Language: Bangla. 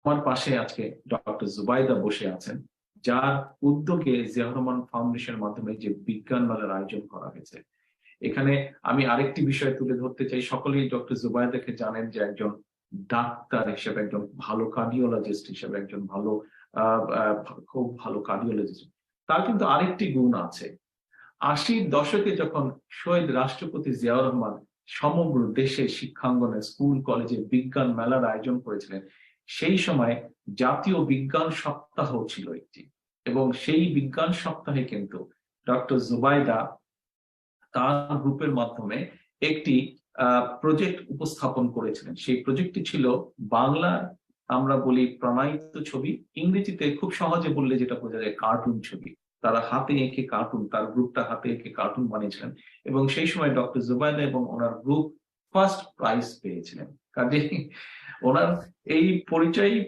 আমার পাশে আজকে ডক্টর জুবাইদা বসে আছেন, যার উদ্যোগে জিয়াউর রহমান ফাউন্ডেশনের মাধ্যমে যে বিজ্ঞান মেলার আয়োজন করা হয়েছে। এখানে আমি আরেকটি বিষয় তুলে ধরতে চাই। সকলেই ডক্টর জুবাইদাকে জানেন যে একজন ডাক্তার হিসেবে, একজন ভালো কার্ডিওলজিস্ট হিসেবে, একজন ভালো খুব ভালো কার্ডিওলজিস্ট। তার কিন্তু আরেকটি গুণ আছে। ৮০-র দশকে যখন শহীদ রাষ্ট্রপতি জিয়াউর রহমান সমগ্র দেশে শিক্ষাঙ্গনে, স্কুল কলেজে বিজ্ঞান মেলার আয়োজন করেছিলেন, সেই সময় জাতীয় বিজ্ঞান সপ্তাহ ছিল একটি, এবং সেই বিজ্ঞান সপ্তাহে কিন্তু ডক্টর জুবাইদা তার গ্রুপের মাধ্যমে একটি প্রজেক্ট উপস্থাপন করেছিলেন। সেই প্রজেক্টটি ছিল বাংলা, আমরা বলি প্রণায়িত ছবি, ইংরেজিতে খুব সহজে বললে যেটা বোঝা যায় কার্টুন ছবি। তারা হাতে এঁকে কার্টুন, তার গ্রুপটা হাতে এঁকে কার্টুন বানিয়েছিলেন, এবং সেই সময় ডক্টর জুবাইদা এবং ওনার গ্রুপ ফার্স্ট প্রাইজ পেয়েছিলেন। কাজে ওনার এই পরিচয়